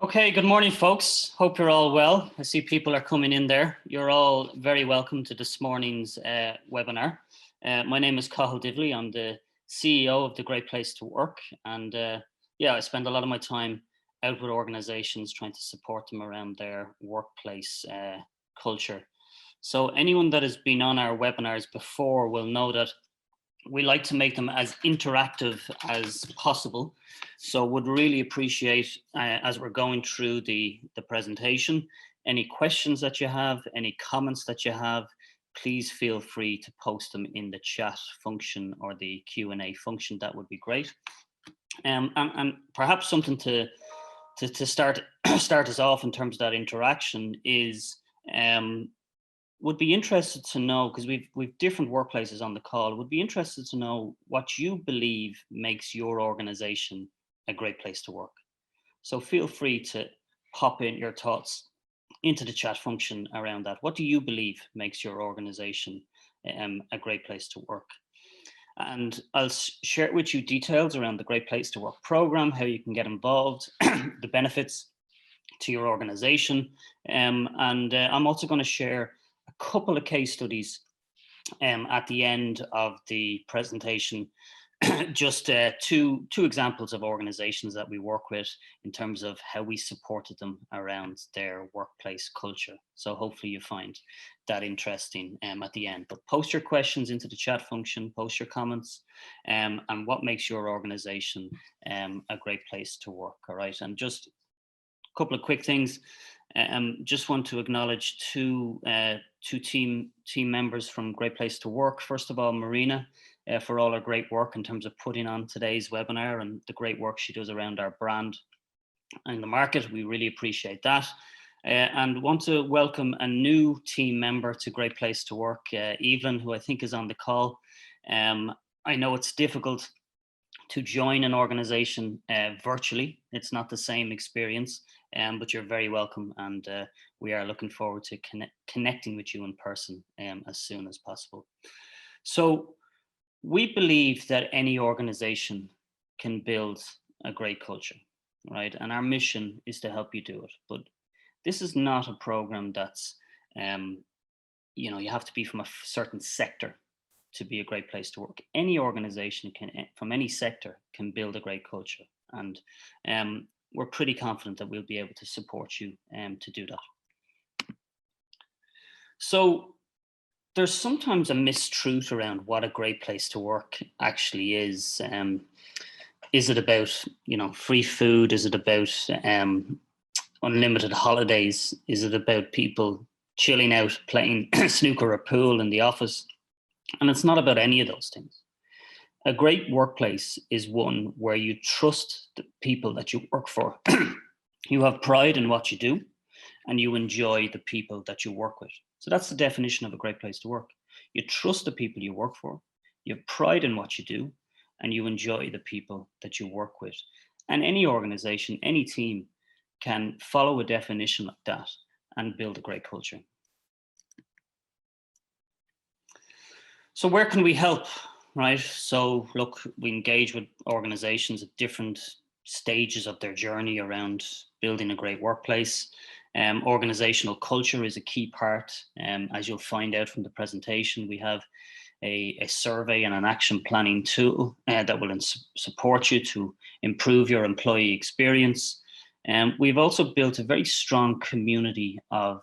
Okay, good morning, folks. Hope you're all well. I see people are coming in there. You're all very welcome to this morning's webinar. My name is Cathal Divley. I'm the CEO of The Great Place to Work. And I spend a lot of my time out with organizations trying to support them around their workplace culture. So anyone that has been on our webinars before will know that we like to make them as interactive as possible. So would really appreciate, as we're going through the presentation, any questions that you have, any comments that you have, please feel free to post them in the chat function or the Q&A function. That would be great. And perhaps something to start us off in terms of that interaction is, would be interested to know, because we've different workplaces on the call, would be interested to know what you believe makes your organization a great place to work. So feel free to pop in your thoughts into the chat function around that. What do you believe makes your organization a great place to work? And I'll share with you details around the Great Place to Work program, how you can get involved, the benefits to your organization. And I'm also going to share a couple of case studies at the end of the presentation, just two examples of organizations that we work with in terms of how we supported them around their workplace culture. So hopefully you find that interesting at the end. But post your questions into the chat function, post your comments, and what makes your organization a great place to work. All right, and just a couple of quick things. Just want to acknowledge two team members from Great Place to Work. First of all, Marina, for all her great work in terms of putting on today's webinar and the great work she does around our brand and the market. We really appreciate that. And want to welcome a new team member to Great Place to Work, Evelyn, who I think is on the call. I know it's difficult to join an organization virtually. It's not the same experience, but you're very welcome, and we are looking forward to connecting with you in person as soon as possible. So we believe that any organization can build a great culture, right? And our mission is to help you do it. But this is not a program that's, you have to be from a certain sector to be a great place to work. Any organization from any sector can build a great culture. And we're pretty confident that we'll be able to support you to do that. So there's sometimes a mistruth around what a great place to work actually is. Is it about, free food? Is it about unlimited holidays? Is it about people chilling out, playing snooker or pool in the office? And it's not about any of those things. A great workplace is one where you trust the people that you work for. You have pride in what you do, and you enjoy the people that you work with. So that's the definition of a great place to work. You trust the people you work for, you have pride in what you do, and you enjoy the people that you work with. And any organization, any team can follow a definition like that and build a great culture. So where can we help, right? So look, we engage with organizations at different stages of their journey around building a great workplace. Organizational culture is a key part. As you'll find out from the presentation, we have a survey and an action planning tool that will support you to improve your employee experience. We've also built a very strong community of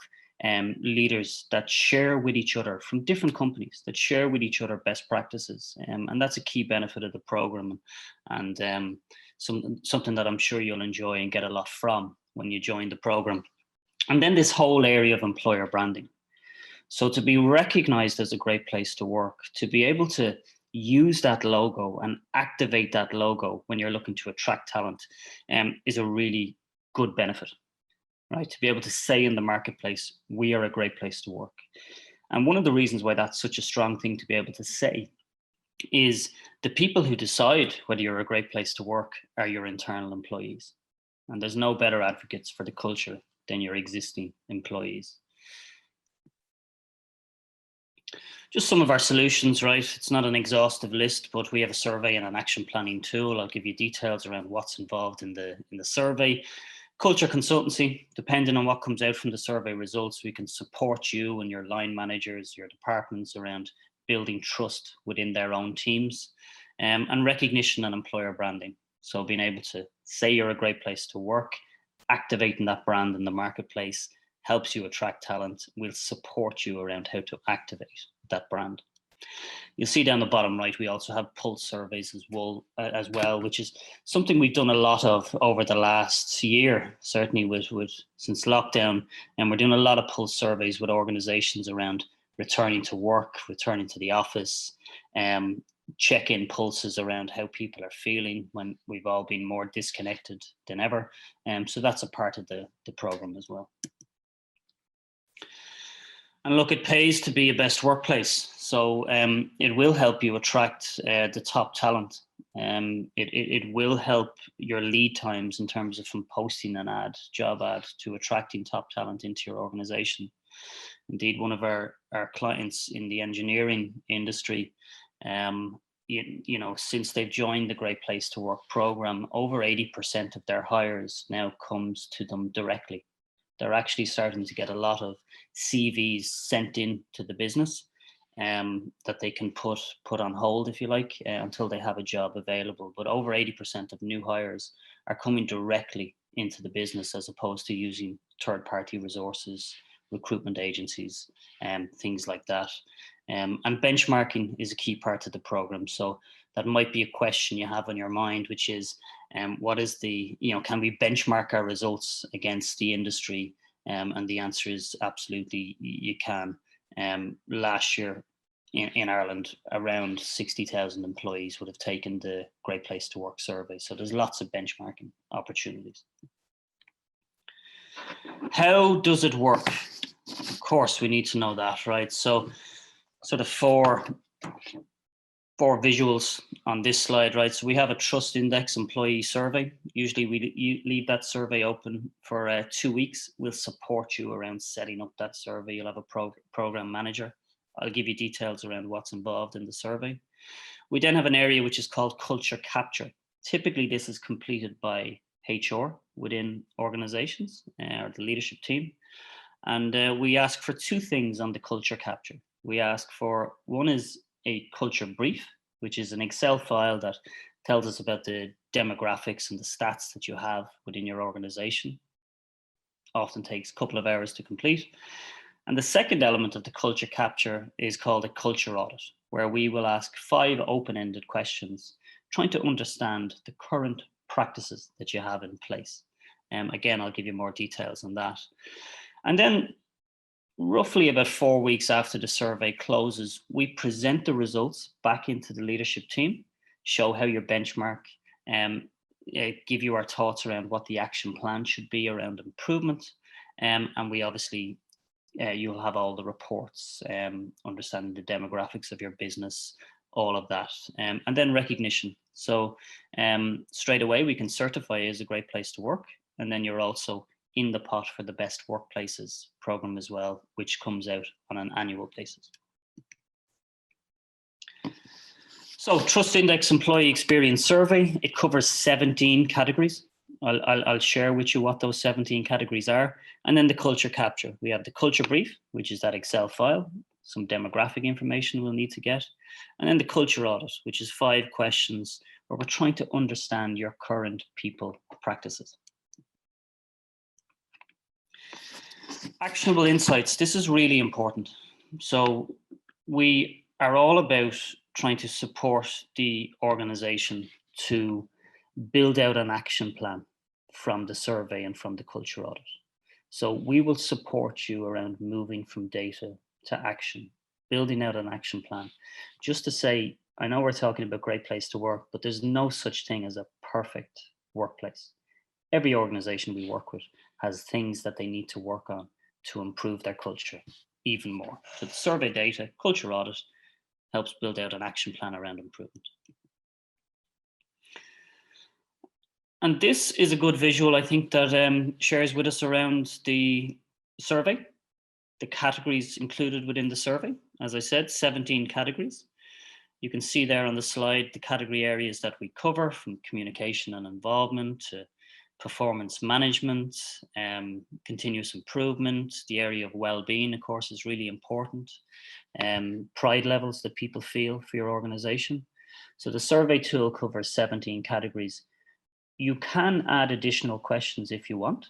leaders that share with each other from different companies, that share with each other best practices. And that's a key benefit of the program, and something that I'm sure you'll enjoy and get a lot from when you join the program. And then this whole area of employer branding. So to be recognized as a great place to work, to be able to use that logo and activate that logo when you're looking to attract talent is a really good benefit. Right, to be able to say in the marketplace, we are a great place to work. And one of the reasons why that's such a strong thing to be able to say is the people who decide whether you're a great place to work are your internal employees. And there's no better advocates for the culture than your existing employees. Just some of our solutions, right? It's not an exhaustive list, but we have a survey and an action planning tool. I'll give you details around what's involved in the survey. Culture consultancy, depending on what comes out from the survey results, we can support you and your line managers, your departments around building trust within their own teams, and recognition and employer branding. So being able to say you're a great place to work, activating that brand in the marketplace helps you attract talent. We'll support you around how to activate that brand. You'll see down the bottom right, we also have pulse surveys as well, which is something we've done a lot of over the last year, certainly with since lockdown. And we're doing a lot of pulse surveys with organizations around returning to work, returning to the office, check-in pulses around how people are feeling when we've all been more disconnected than ever. So that's a part of the program as well. And look, it pays to be a best workplace. So it will help you attract the top talent. It will help your lead times in terms of from posting an job ad to attracting top talent into your organization. Indeed, one of our clients in the engineering industry, since they've joined the Great Place to Work program, over 80% of their hires now comes to them directly. They're actually starting to get a lot of CVs sent in to the business that they can put on hold, if you like, until they have a job available. But over 80% of new hires are coming directly into the business as opposed to using third-party resources, recruitment agencies, things like that. And benchmarking is a key part of the program. So that might be a question you have on your mind, which is, what is can we benchmark our results against the industry? And the answer is absolutely you can. Last year in Ireland, around 60,000 employees would have taken the Great Place to Work survey. So there's lots of benchmarking opportunities. How does it work? Of course, we need to know that, right? So sort of four visuals on this slide, right? So we have a Trust Index employee survey. Usually we leave that survey open for 2 weeks. We'll support you around setting up that survey. You'll have a program manager. I'll give you details around what's involved in the survey. We then have an area which is called Culture Capture. Typically, this is completed by HR within organizations or the leadership team. And we ask for two things on the Culture Capture. We ask for, one is a culture brief, which is an Excel file that tells us about the demographics and the stats that you have within your organization. Often takes a couple of hours to complete. And the second element of the culture capture is called a culture audit, where we will ask 5 open-ended questions, trying to understand the current practices that you have in place. Again, I'll give you more details on that. And then roughly about 4 weeks after the survey closes, we present the results back into the leadership team, show how your benchmark, give you our thoughts around what the action plan should be around improvement. And we obviously, you'll have all the reports, understanding the demographics of your business, all of that. And then recognition. So straight away, we can certify you as a great place to work. And then you're also in the pot for the Best Workplaces program as well, which comes out on an annual basis. So Trust Index Employee Experience Survey, it covers 17 categories. I'll share with you what those 17 categories are. And then the culture capture. We have the culture brief, which is that Excel file, some demographic information we'll need to get. And then the culture audit, which is 5 questions where we're trying to understand your current people practices. Actionable insights. This is really important. So we are all about trying to support the organization to build out an action plan from the survey and from the culture audit. So we will support you around moving from data to action, building out an action plan. Just to say, I know we're talking about Great Place to Work, but there's no such thing as a perfect workplace. Every organization we work with has things that they need to work on to improve their culture even more. So the survey data, culture audit, helps build out an action plan around improvement. And this is a good visual, I think, that shares with us around the survey, the categories included within the survey. As I said, 17 categories. You can see there on the slide the category areas that we cover, from communication and involvement to performance management, continuous improvement. The area of well-being, of course, is really important. Pride levels that people feel for your organization. So the survey tool covers 17 categories. You can add additional questions if you want.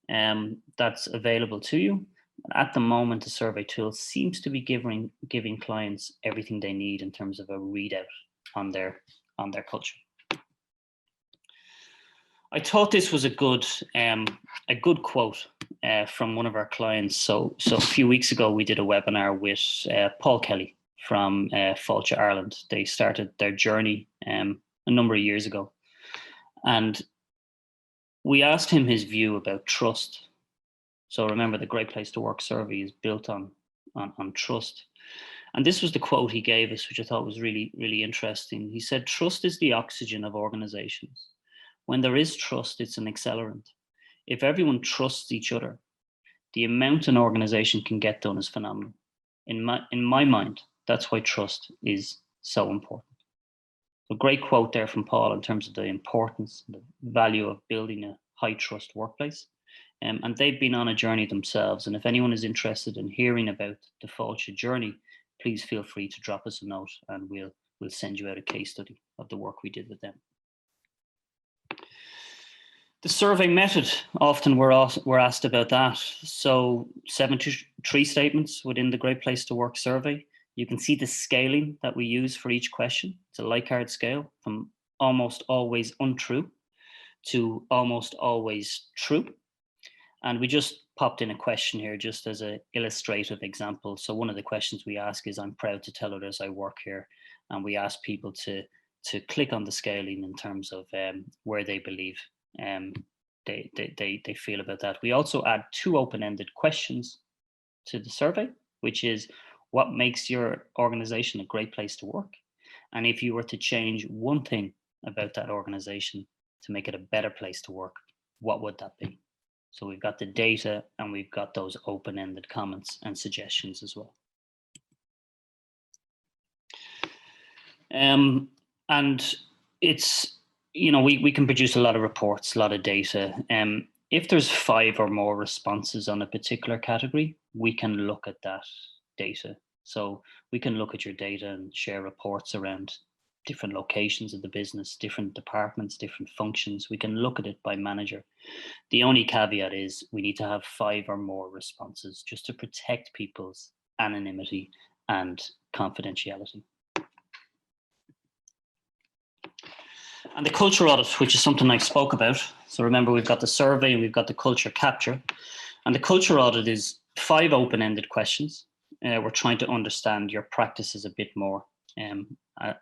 That's available to you. At the moment, the survey tool seems to be giving clients everything they need in terms of a readout on their culture. I thought this was a good quote from one of our clients. So a few weeks ago, we did a webinar with Paul Kelly from Fáilte Ireland. They started their journey a number of years ago, and we asked him his view about trust. So remember, the Great Place to Work survey is built on trust. And this was the quote he gave us, which I thought was really, really interesting. He said, "Trust is the oxygen of organizations. When there is trust, it's an accelerant. If everyone trusts each other, the amount an organization can get done is phenomenal. In my mind, that's why trust is so important." A great quote there from Paul in terms of the importance, the value of building a high trust workplace. And they've been on a journey themselves. And if anyone is interested in hearing about the Fáilte journey, please feel free to drop us a note and we'll send you out a case study of the work we did with them. The survey method, often we're asked about that. So 73 statements within the Great Place to Work survey. You can see the scaling that we use for each question. It's a Likert scale from almost always untrue to almost always true. And we just popped in a question here just as an illustrative example. So one of the questions we ask is, "I'm proud to tell others I work here." And we ask people to click on the scaling in terms of where they believe they feel about that. We also add 2 open-ended questions to the survey, which is, what makes your organization a great place to work? And if you were to change one thing about that organization to make it a better place to work, what would that be? So we've got the data and we've got those open-ended comments and suggestions as well. And it's, we can produce a lot of reports, a lot of data. If there's 5 or more responses on a particular category, we can look at that data. So we can look at your data and share reports around different locations of the business, different departments, different functions. We can look at it by manager. The only caveat is we need to have 5 or more responses just to protect people's anonymity and confidentiality. And the culture audit, which is something I spoke about. So remember, we've got the survey and we've got the culture capture. And the culture audit is 5 open-ended questions. We're trying to understand your practices a bit more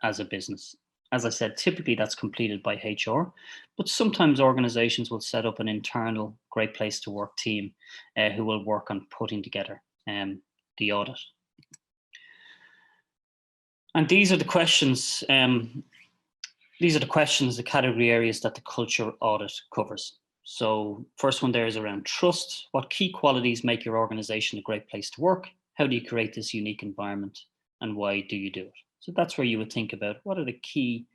as a business. As I said, typically that's completed by HR, but sometimes organizations will set up an internal Great Place to Work team who will work on putting together the audit. And these are the questions. The category areas that the culture audit covers. So first one there is around trust. What key qualities make your organization a great place to work? How do you create this unique environment? And why do you do it? So that's where you would think about what are the key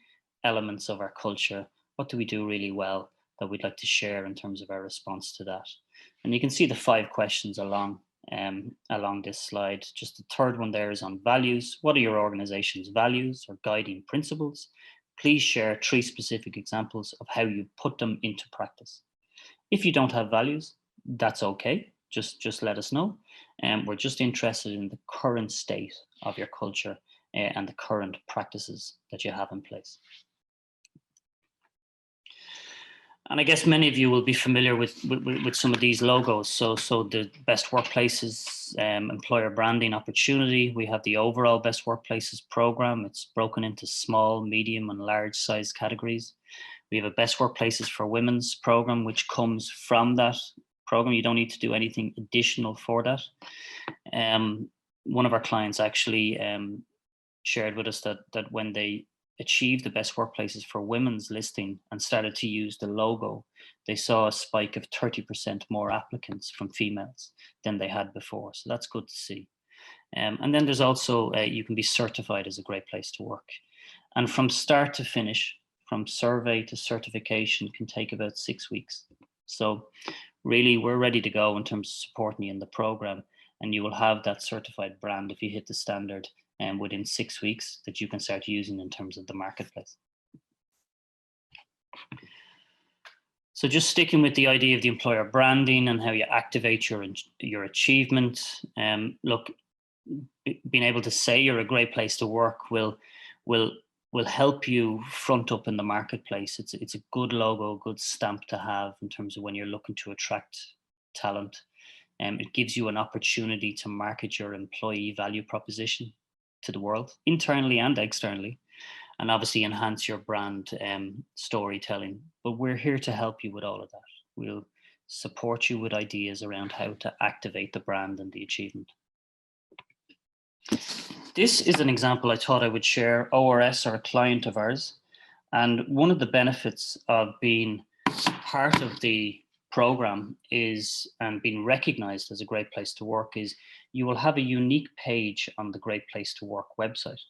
elements of our culture? What do we do really well that we'd like to share in terms of our response to that? And you can see the 5 questions along this slide. Just the third one there is on values. What are your organization's values or guiding principles? Please share 3 specific examples of how you put them into practice. If you don't have values, that's okay. Just let us know. We're just interested in the current state of your culture and the current practices that you have in place. And I guess many of you will be familiar with some of these logos. So the Best Workplaces employer branding opportunity. We have the overall Best Workplaces program. It's broken into small, medium, and large size categories. We have a Best Workplaces for Women's program, which comes from that program. You don't need to do anything additional for that. One of our clients actually shared with us that when they achieved the Best Workplaces for Women's listing and started to use the logo, they saw a spike of 30% more applicants from females than they had before. So that's good to see. And then there's also, you can be certified as a great place to work. And from start to finish, from survey to certification can take about 6 weeks. So really, we're ready to go in terms of supporting you in the program, and you will have that certified brand if you hit the standard and within 6 weeks that you can start using in terms of the marketplace. So just sticking with the idea of the employer branding and how you activate your achievement. Look, being able to say you're a great place to work will help you front up in the marketplace. It's a good logo, good stamp to have in terms of when you're looking to attract talent. It gives you an opportunity to market your employee value proposition to the world, internally and externally, and obviously enhance your brand storytelling. But we're here to help you with all of that. We'll support you with ideas around how to activate the brand and the achievement. This is an example I thought I would share. ORS are a client of ours, and one of the benefits of being part of the program is, and being recognized as a great place to work, is you will have a unique page on the Great Place to Work website,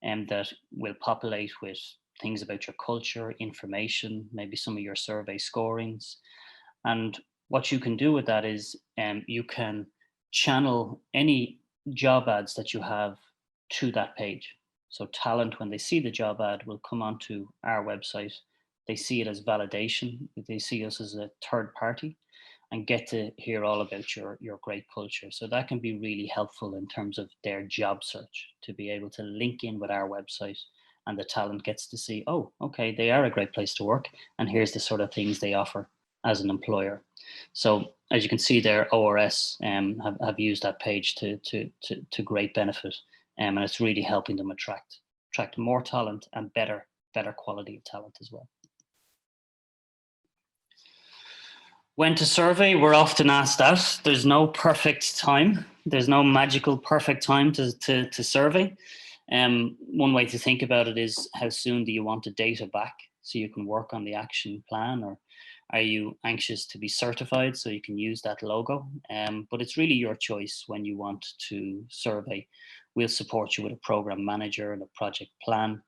and that will populate with things about your culture, information, maybe some of your survey scorings. And what you can do with that is you can channel any job ads that you have to that page. So talent, when they see the job ad, will come onto our website. They see it as validation. They see us as a third party and get to hear all about your great culture. So that can be really helpful in terms of their job search, to be able to link in with our website, and the talent gets to see, oh, okay, they are a great place to work, and here's the sort of things they offer as an employer. So as you can see there, ORS have used that page to great benefit, and it's really helping them attract more talent and better quality of talent as well. When to survey, we're often asked that. There's no perfect time. There's no magical perfect time to survey. One way to think about it is, how soon do you want the data back so you can work on the action plan, or are you anxious to be certified so you can use that logo? But it's really your choice when you want to survey. We'll support you with a program manager and a project plan.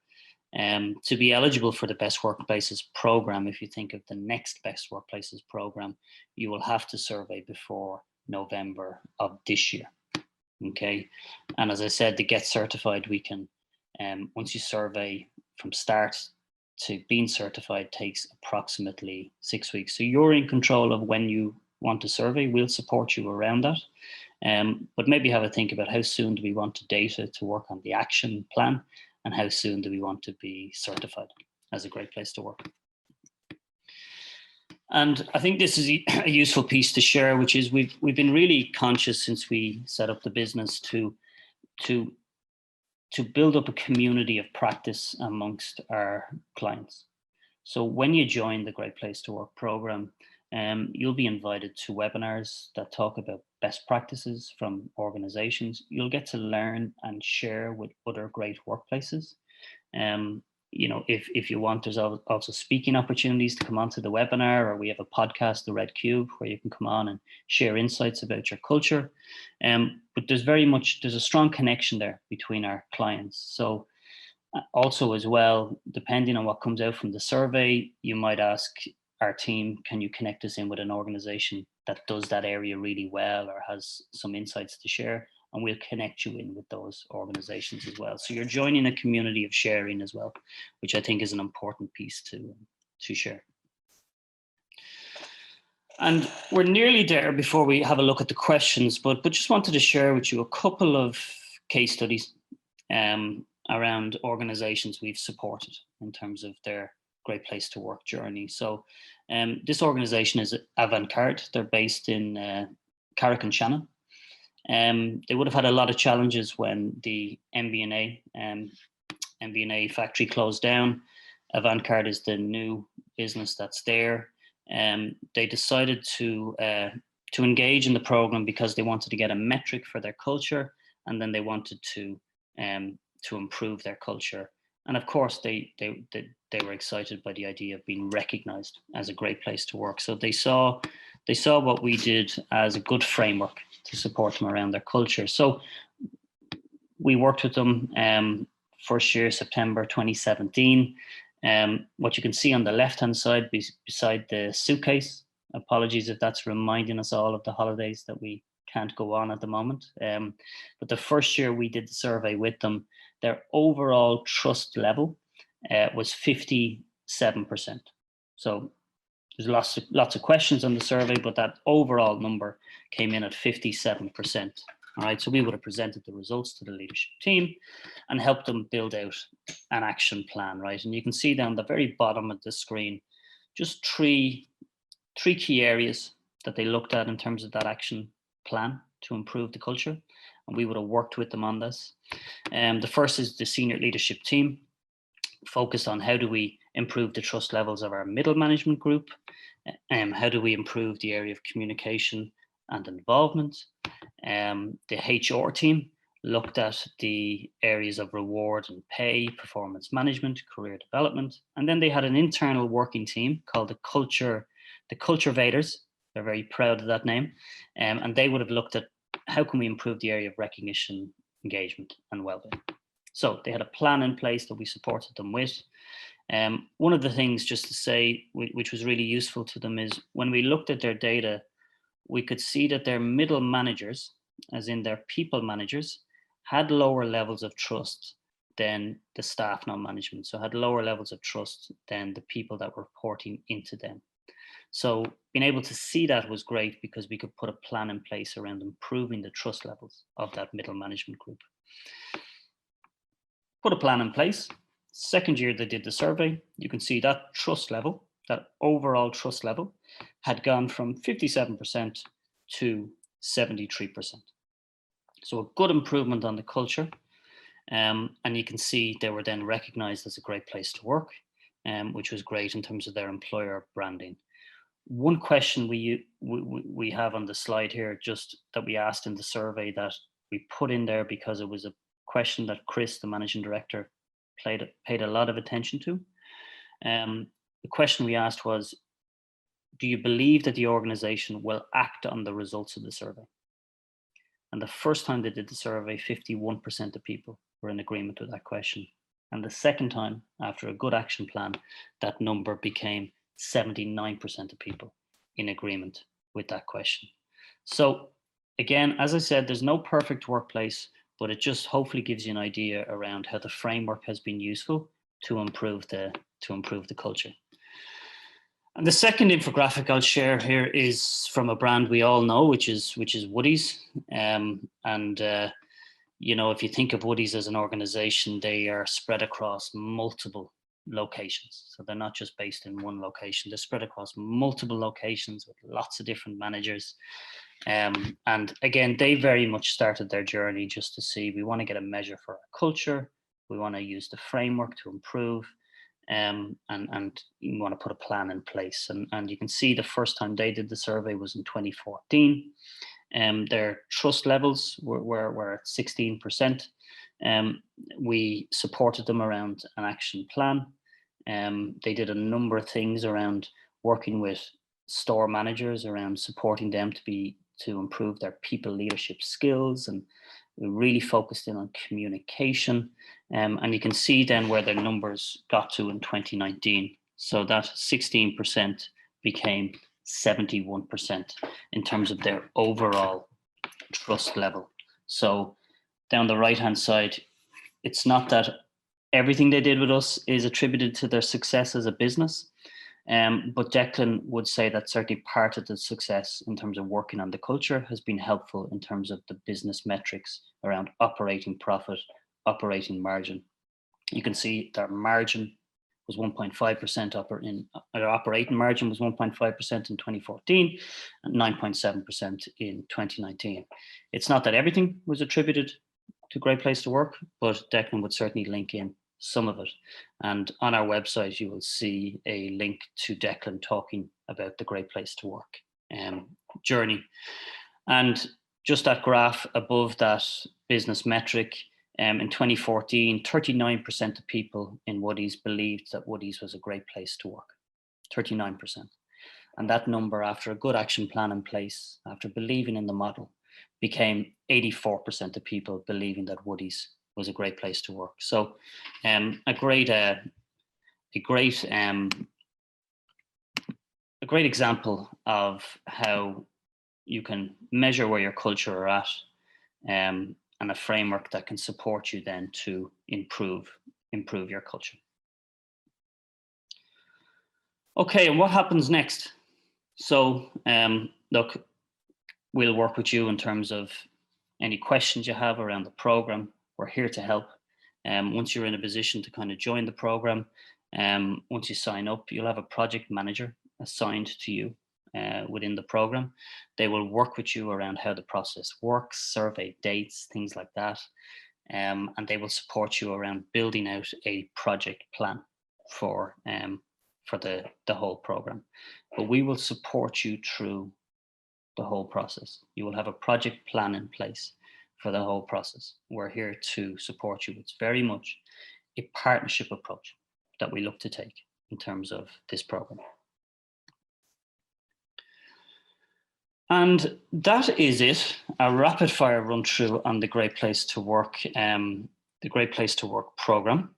To be eligible for the Best Workplaces program, if you think of the next Best Workplaces program, you will have to survey before November of this year. Okay, and as I said, to get certified, we can, once you survey from start to being certified, takes approximately 6 weeks. So you're in control of when you want to survey. We'll support you around that. But maybe have a think about, how soon do we want the data to work on the action plan, and how soon do we want to be certified as a great place to work. And I think this is a useful piece to share, which is we've been really conscious since we set up the business to build up a community of practice amongst our clients. So when you join the Great Place to Work program, you'll be invited to webinars that talk about best practices from organizations. You'll get to learn and share with other great workplaces. You know, if you want, there's also speaking opportunities to come onto the webinar, or we have a podcast, The Red Cube, where you can come on and share insights about your culture. But there's a strong connection there between our clients. So also as well, depending on what comes out from the survey, you might ask our team, can you connect us in with an organization that does that area really well or has some insights to share? And we'll connect you in with those organizations as well. So you're joining a community of sharing as well, which I think is an important piece to share. And we're nearly there before we have a look at the questions, but just wanted to share with you a couple of case studies around organizations we've supported in terms of their Great Place to Work journey. So this organization is Avantcard. They're based in Carrick-on-Shannon. They would have had a lot of challenges when the MBNA factory closed down. Avantcard is the new business that's there. They decided to engage in the program because they wanted to get a metric for their culture, and then they wanted to improve their culture. And of course, they were excited by the idea of being recognized as a great place to work. So they saw what we did as a good framework to support them around their culture. So we worked with them first year, September 2017. What you can see on the left-hand side beside the suitcase, apologies if that's reminding us all of the holidays that we can't go on at the moment. But the first year we did the survey with them, their overall trust level was 57%. So there's lots of questions on the survey, but that overall number came in at 57%. All right, so we would have presented the results to the leadership team and helped them build out an action plan, right? And you can see down the very bottom of the screen, just three key areas that they looked at in terms of that action plan to improve the culture. And we would have worked with them on this. The first is the senior leadership team, focused on how do we improve the trust levels of our middle management group? How do we improve the area of communication and involvement? The HR team looked at the areas of reward and pay, performance management, career development. And then they had an internal working team called the Culturevators. They're very proud of that name. And they would have looked at how can we improve the area of recognition, engagement, and well-being. So they had a plan in place that we supported them with. One of the things, just to say, which was really useful to them, is when we looked at their data, we could see that their middle managers, as in their people managers, had lower levels of trust than the staff non-management. So had lower levels of trust than the people that were reporting into them. So being able to see that was great because we could put a plan in place around improving the trust levels of that middle management group. Put a plan in place. Second year they did the survey, you can see that trust level, that overall trust level, had gone from 57% to 73%. So a good improvement on the culture. And you can see they were then recognized as a great place to work, which was great in terms of their employer branding. One question we have on the slide here, just that we asked in the survey that we put in there because it was a question that Chris, the managing director, paid a lot of attention to. The question we asked was, do you believe that the organization will act on the results of the survey? And the first time they did the survey, 51% of people were in agreement with that question. And the second time, after a good action plan, that number became 79% of people in agreement with that question. So again, as I said, there's no perfect workplace, but it just hopefully gives you an idea around how the framework has been useful to improve the culture. And the second infographic I'll share here is from a brand we all know, which is Woodie's. You know, if you think of Woodie's as an organization, they are spread across multiple locations. So they're not just based in one location, they're spread across multiple locations with lots of different managers. And again, they very much started their journey just to see, we want to get a measure for our culture, we want to use the framework to improve, and you want to put a plan in place. And you can see the first time they did the survey was in 2014. Their trust levels were at 16%. We supported them around an action plan. They did a number of things around working with store managers around supporting them to improve their people leadership skills, and we really focused in on communication. And you can see then where their numbers got to in 2019. So that 16% became 71% in terms of their overall trust level. So down the right hand side, it's not that everything they did with us is attributed to their success as a business, but Declan would say that certainly part of the success in terms of working on the culture has been helpful in terms of the business metrics around operating profit, operating margin. You can see their margin was 1.5% their operating margin was 1.5% in 2014 and 9.7% in 2019. It's not that everything was attributed to Great Place to Work, but Declan would certainly link in some of it. And on our website, you will see a link to Declan talking about the Great Place to Work journey. And just that graph above that business metric, in 2014, 39% of people in Woodie's believed that Woodie's was a great place to work, 39%. And that number, after a good action plan in place, after believing in the model, became 84% of people believing that Woodie's was a great place to work. So a great a great example of how you can measure where your culture are at, and a framework that can support you then to improve your culture. Okay, and what happens next? So look, we'll work with you in terms of any questions you have around the program. We're here to help. Once you're in a position to kind of join the program, once you sign up, you'll have a project manager assigned to you within the program. They will work with you around how the process works, survey dates, things like that. And they will support you around building out a project plan for the whole program. But we will support you through the whole process. You will have a project plan in place for the whole process. We're here to support you. It's very much a partnership approach that we look to take in terms of this program. And that is it, a rapid fire run through on the Great Place to Work, the Great Place to Work program.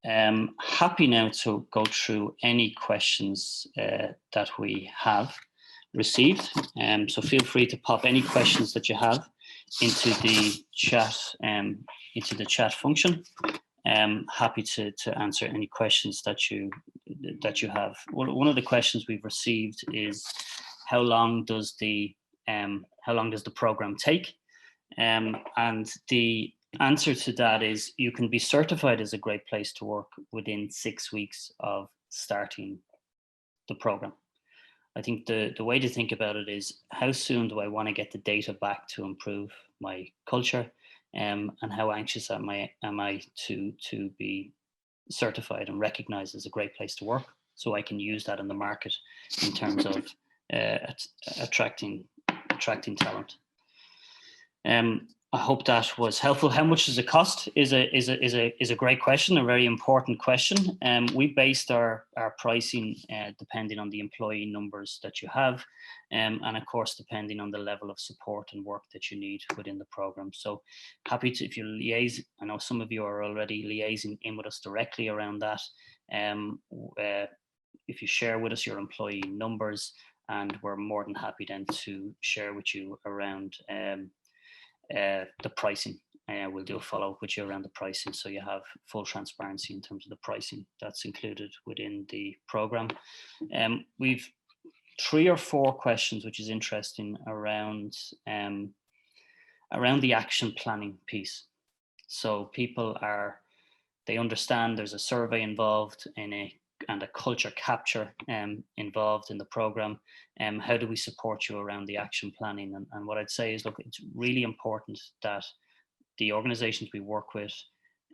Happy now to go through any questions that we have received. So feel free to pop any questions that you have into the chat function. Happy to answer any questions that you have. One of the questions we've received is how long does the program take? And the answer to that is you can be certified as a Great Place to Work within 6 weeks of starting the program. I think the way to think about it is how soon do I want to get the data back to improve my culture, and how anxious am I to be certified and recognized as a Great Place to Work, so I can use that in the market in terms of attracting talent. I hope that was helpful. How much does it cost is a great question, a very important question. We based our pricing depending on the employee numbers that you have, and of course depending on the level of support and work that you need within the program. So happy to, if you liaise, I know some of you are already liaising in with us directly around that. If you share with us your employee numbers, and we're more than happy then to share with you around the pricing. We'll do a follow-up with you around the pricing, so you have full transparency in terms of the pricing that's included within the program. We've 3 or 4 questions, which is interesting, around the action planning piece. So people they understand there's a survey involved and a culture capture involved in the program. How do we support you around the action planning? And what I'd say is, look, it's really important that the organizations we work with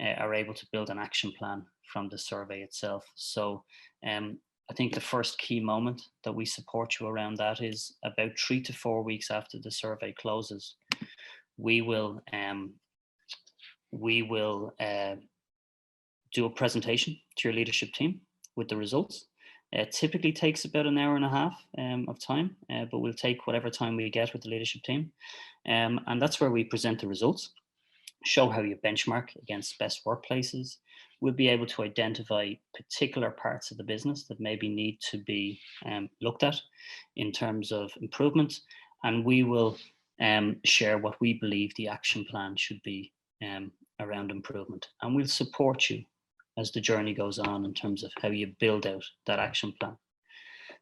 are able to build an action plan from the survey itself. So I think the first key moment that we support you around that is about 3 to 4 weeks after the survey closes. We will do a presentation to your leadership team with the results. It typically takes about an hour and a half of time, but we'll take whatever time we get with the leadership team. And that's where we present the results, show how you benchmark against best workplaces. We'll be able to identify particular parts of the business that maybe need to be looked at in terms of improvement. And we will share what we believe the action plan should be around improvement. And we'll support you as the journey goes on in terms of how you build out that action plan.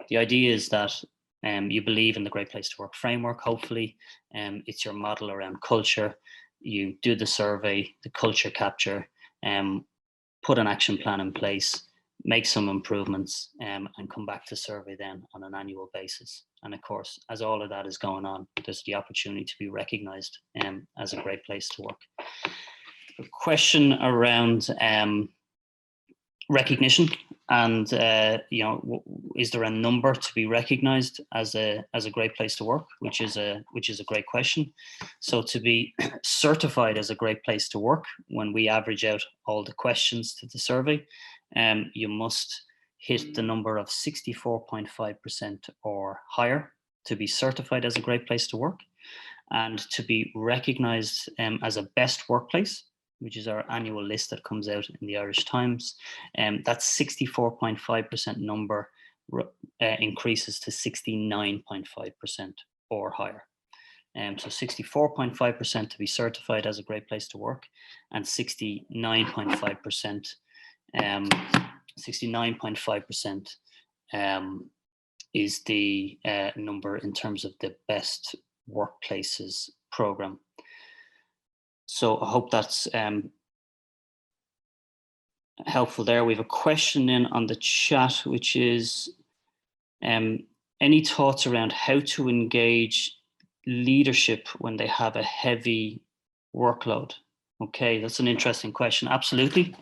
The idea is that you believe in the Great Place to Work framework, hopefully. It's your model around culture. You do the survey, the culture capture, put an action plan in place, make some improvements, and come back to survey then on an annual basis. And of course, as all of that is going on, there's the opportunity to be recognized as a Great Place to Work. A question around recognition, and is there a number to be recognized as a Great Place to Work, which is a great question. So to be certified as a Great Place to Work, when we average out all the questions to the survey, you must hit the number of 64.5% or higher to be certified as a Great Place to Work. And to be recognized as a best workplace, which is our annual list that comes out in the Irish Times, that 64.5% number increases to 69.5% or higher. So 64.5% to be certified as a great place to work, and 69.5%. 69.5% is the number in terms of the best workplaces program. So I hope that's helpful there. We have a question in on the chat, which is any thoughts around how to engage leadership when they have a heavy workload? Okay, that's an interesting question. Absolutely.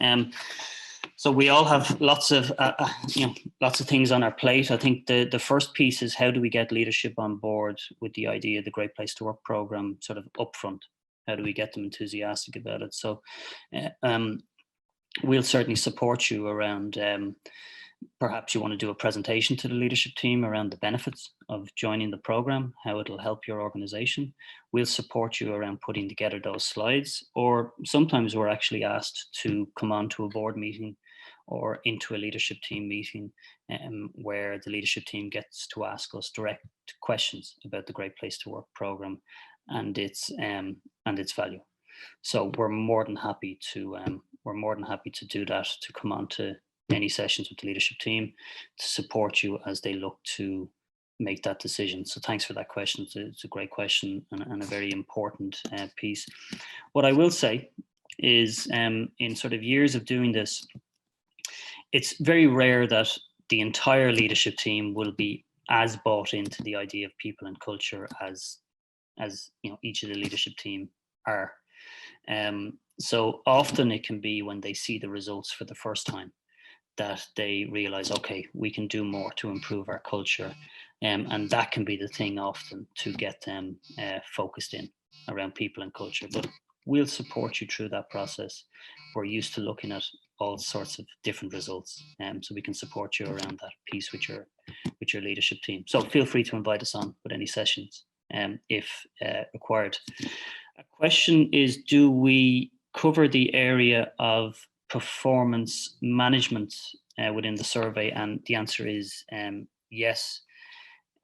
So we all have lots of things on our plate. I think the first piece is, how do we get leadership on board with the idea of the Great Place to Work program sort of upfront? How do we get them enthusiastic about it? So we'll certainly support you around, perhaps you want to do a presentation to the leadership team around the benefits of joining the program, how it'll help your organization. We'll support you around putting together those slides, or sometimes we're actually asked to come on to a board meeting or into a leadership team meeting where the leadership team gets to ask us direct questions about the Great Place to Work program and its value. So we're more than happy to do that, to come on to any sessions with the leadership team to support you as they look to make that decision. So thanks for that question. It's a great question and a very important piece. What I will say is, in sort of years of doing this, it's very rare that the entire leadership team will be as bought into the idea of people and culture as each of the leadership team are. So often it can be when they see the results for the first time that they realize, okay, we can do more to improve our culture. And that can be the thing often to get them focused in around people and culture. But we'll support you through that process. We're used to looking at all sorts of different results. So we can support you around that piece with your leadership team. So feel free to invite us on with any sessions if required. A question is, do we cover the area of performance management within the survey? And the answer is yes.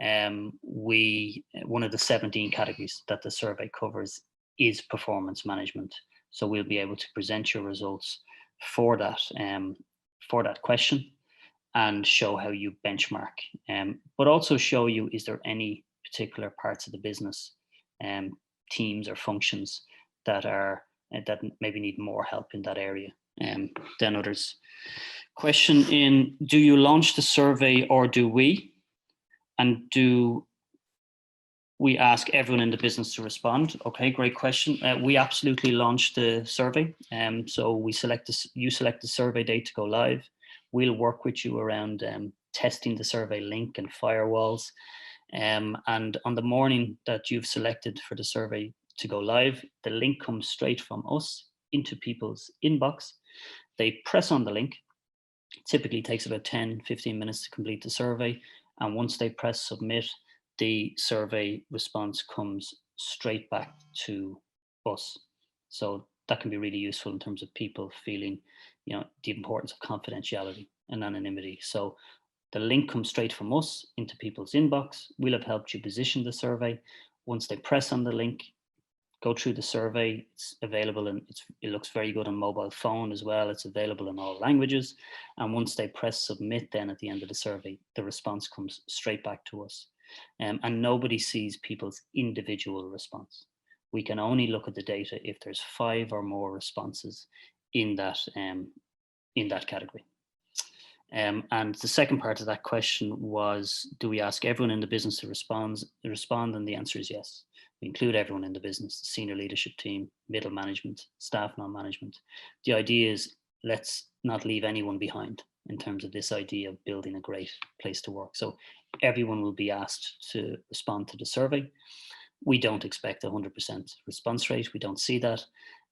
One of the 17 categories that the survey covers is performance management. So we'll be able to present your results for that question and show how you benchmark, but also show you, is there any particular parts of the business, teams or functions that maybe need more help in that area than others. Question in, do you launch the survey or do we? And do we ask everyone in the business to respond? Okay, great question. We absolutely launch the survey. So you select the survey date to go live. We'll work with you around testing the survey link and firewalls. And on the morning that you've selected for the survey to go live, the link comes straight from us into people's inbox. They press on the link. It typically takes about 10-15 minutes to complete the survey. And once they press submit, the survey response comes straight back to us. So that can be really useful in terms of people feeling, the importance of confidentiality and anonymity. So the link comes straight from us into people's inbox. We'll have helped you position the survey. Once they press on the link, go through the survey. It's available and it looks very good on mobile phone as well. It's available in all languages. And once they press submit, then at the end of the survey, the response comes straight back to us. And nobody sees people's individual response. We can only look at the data if there's 5 or more responses in that category. And the second part of that question was, do we ask everyone in the business to respond? And the answer is yes. We include everyone in the business, the senior leadership team, middle management, staff non-management. The idea is, let's not leave anyone behind in terms of this idea of building a great place to work. So everyone will be asked to respond to the survey. We don't expect 100% response rate. We don't see that.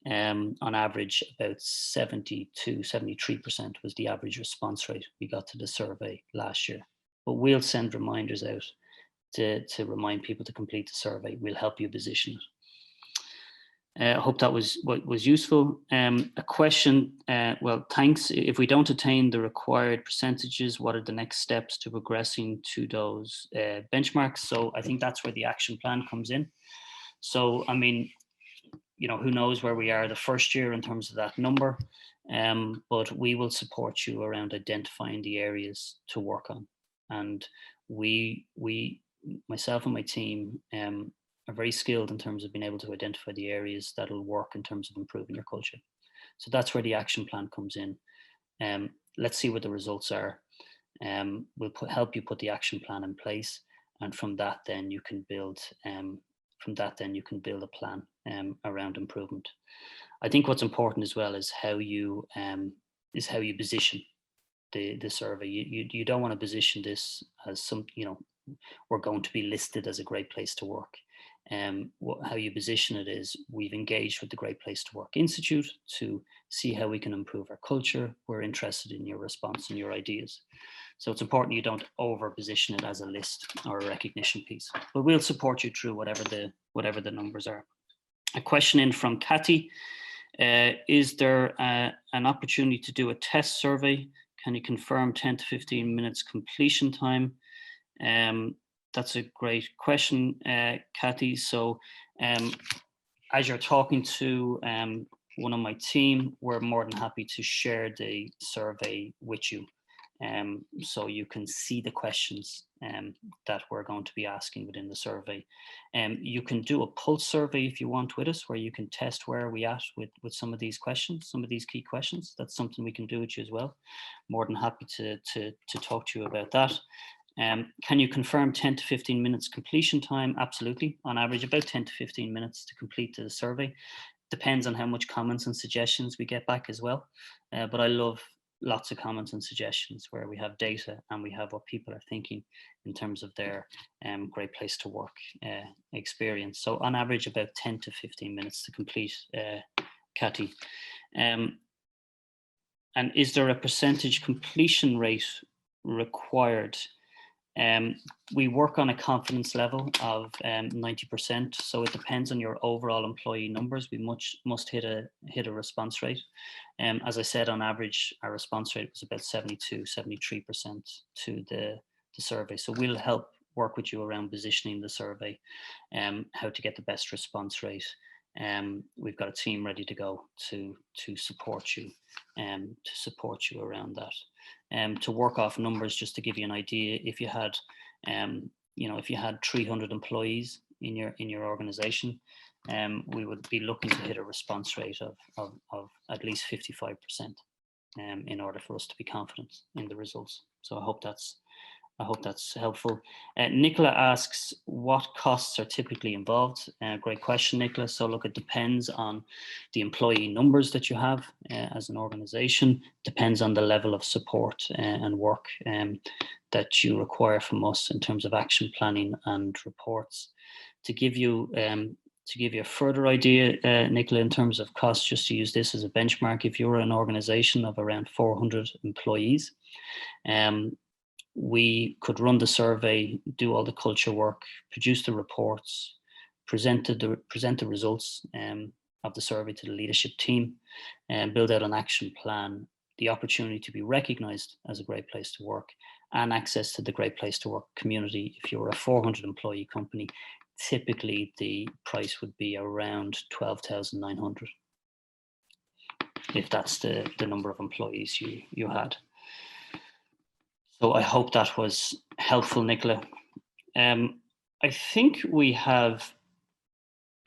On average, about 72-73% was the average response rate we got to the survey last year. But we'll send reminders out to remind people to complete the survey. We'll help you position it. I hope that was useful. A question, well, thanks. If we don't attain the required percentages, what are the next steps to progressing to those benchmarks? So I think that's where the action plan comes in. So, I mean, who knows where we are the first year in terms of that number, but we will support you around identifying the areas to work on. And myself and my team, are very skilled in terms of being able to identify the areas that'll work in terms of improving your culture. So that's where the action plan comes in. Let's see what the results are. We'll help you put the action plan in place, and from that, then you can build. A plan around improvement. I think what's important as well is how you position the survey. You don't want to position this as some, we're going to be listed as a great place to work. How you position it is, we've engaged with the Great Place to Work Institute to see how we can improve our culture. We're interested in your response and your ideas. So it's important you don't over position it as a list or a recognition piece, but we'll support you through whatever the numbers are. A question in from Kathy. Is there an opportunity to do a test survey? Can you confirm 10 to 15 minutes completion time? That's a great question, Kathy. So as you're talking to one of my team, we're more than happy to share the survey with you. So you can see the questions that we're going to be asking within the survey. You can do a pulse survey if you want with us, where you can test where we at with some of these questions, some of these key questions. That's something we can do with you as well. More than happy to talk to you about that. Can you confirm 10 to 15 minutes completion time? Absolutely. On average, about 10 to 15 minutes to complete the survey. Depends on how much comments and suggestions we get back as well. But I love lots of comments and suggestions where we have data and we have what people are thinking in terms of their Great Place to Work experience. So on average, about 10 to 15 minutes to complete, Kathy. And is there a percentage completion rate required? We work on a confidence level of 90%, so it depends on your overall employee numbers. We must hit a response rate. As I said, on average, our response rate was about 73% to the survey. So we'll help work with you around positioning the survey, how to get the best response rate. We've got a team ready to go to support you around that. To work off numbers, just to give you an idea, if you had, if you had 300 employees in your organization, we would be looking to hit a response rate of at least 55%, in order for us to be confident in the results. So I hope that's helpful. Nicola asks, what costs are typically involved? Great question, Nicola. So look, it depends on the employee numbers that you have as an organization, depends on the level of support and work that you require from us in terms of action planning and reports. To give you a further idea, Nicola, in terms of costs, just to use this as a benchmark, if you're an organization of around 400 employees, we could run the survey, do all the culture work, produce the reports, present the results of the survey to the leadership team, and build out an action plan, the opportunity to be recognized as a great place to work, and access to the Great Place to Work community. If you're a 400 employee company, typically the price would be around 12,900, if that's the number of employees you had. So I hope that was helpful, Nicola. I think we have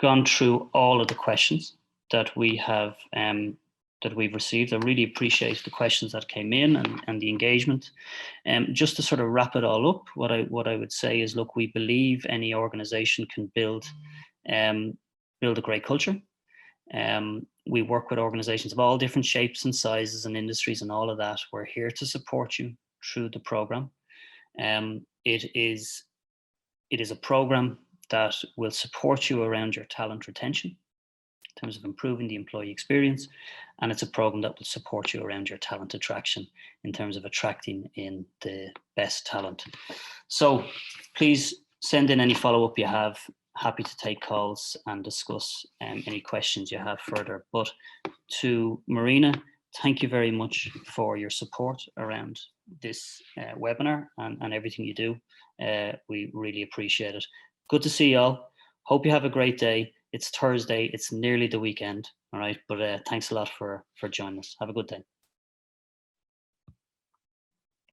gone through all of the questions that we have that we've received. I really appreciate the questions that came in and the engagement. Just to sort of wrap it all up, what I would say is, look, we believe any organization can build a great culture. We work with organizations of all different shapes and sizes and industries and all of that. We're here to support you through the program. It is a program that will support you around your talent retention in terms of improving the employee experience, and it's a program that will support you around your talent attraction in terms of attracting in the best talent. So please send in any follow-up you have, happy to take calls and discuss any questions you have further. But to Marina, thank you very much for your support around this webinar and everything you do. We really appreciate it. Good to see you all. Hope you have a great day. It's Thursday. It's nearly the weekend. All right. But thanks a lot for joining us. Have a good day.